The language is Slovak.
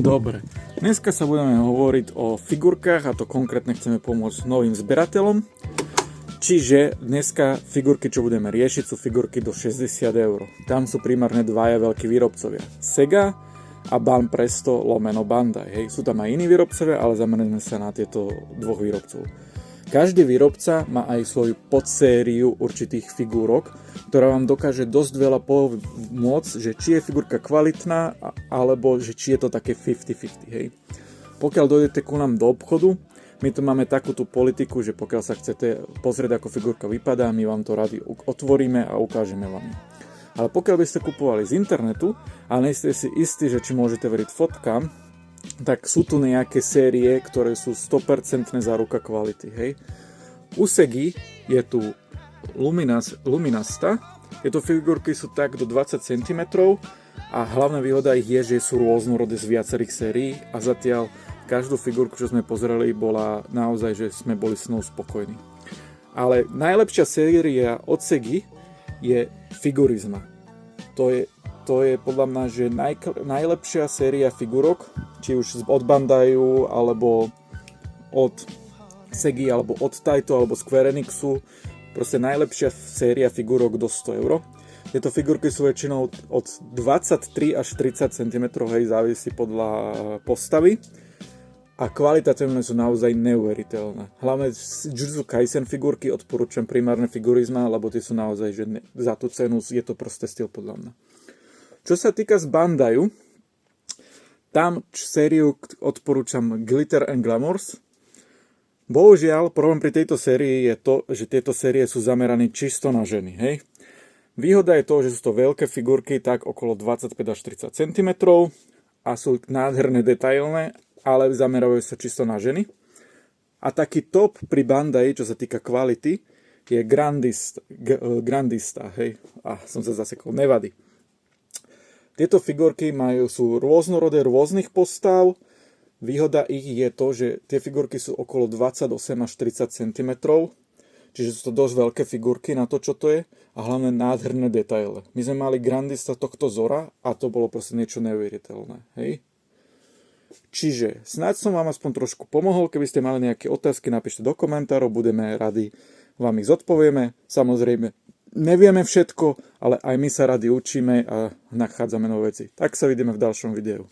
Dobre, dneska sa budeme hovoriť o figurkách, a to konkrétne chceme pomôcť novým zberateľom. Čiže dneska figurky, čo budeme riešiť, sú figurky do 60 eur. Tam sú primárne dvaja veľkí výrobcovia. Sega a Banpresto lomeno Bandai. Hej. Sú tam aj iní výrobcovia, ale zameriame sa na tieto dvoch výrobcov. Každý výrobca má aj svoju podsériu určitých figúrok, ktorá vám dokáže dosť veľa pomôcť, že či je figurka kvalitná, alebo že či je to také 50-50. Hej. Pokiaľ dojdete ku nám do obchodu, my tu máme takú tú politiku, že pokiaľ sa chcete pozrieť, ako figurka vypadá, my vám to radi otvoríme a ukážeme vám. Ale pokiaľ by ste kupovali z internetu a nie ste si istí, že či môžete veriť fotkám, tak sú tu nejaké série, ktoré sú 100% záruka kvality. Hej. U Segy je tu Luminasta. Tieto figurky sú tak do 20 cm a hlavná výhoda ich je, že sú rôznorodé z viacerých sérií a zatiaľ každú figurku, čo sme pozerali, bola naozaj, že sme boli s ňou spokojní. Ale najlepšia séria od Segy je Figurizma. To je podľa mňa, že najlepšia séria figurok, či už od Bandaiu, alebo od Segy, alebo od Taito, alebo Square Enixu. Proste najlepšia séria figurok do 100 eur. Tieto figurky sú väčšinou od 23 až 30 cm, hej, závisí podľa postavy. A kvalitaívne sú naozaj neuveriteľné. Hlavne Jujutsu Kaisen figurky odporúčam primárne Figurizma, lebo tie sú naozaj, že za tú cenu je to proste styl podľa mňa. Čo sa týka z Bandaiu, tam sériu odporúčam Glitter and Glamours. Bohužiaľ, problém pri tejto sérii je to, že tieto série sú zamerané čisto na ženy. Hej? Výhoda je to, že sú to veľké figurky, tak okolo 25 až 30 cm a sú nádherné, detailné, ale zamerajú sa čisto na ženy. A taký top pri Bandai, čo sa týka kvality, je Grandista. Hej? Som sa zasekol, nevadí. Tieto figurky sú rôznorodé rôznych postav. Výhoda ich je to, že tie figurky sú okolo 28 až 30 cm. Čiže sú to dosť veľké figurky na to, čo to je. A hlavne nádherné detaily. My sme mali Grandista tohto Zora a to bolo proste niečo neuveriteľné. Hej? Čiže snáď som vám aspoň trošku pomohol. Keby ste mali nejaké otázky, napíšte do komentárov. Budeme radi, vám ich zodpovieme. Samozrejme, nevieme všetko, ale aj my sa radi učíme a nachádzame nové veci. Tak sa vidíme v ďalšom videu.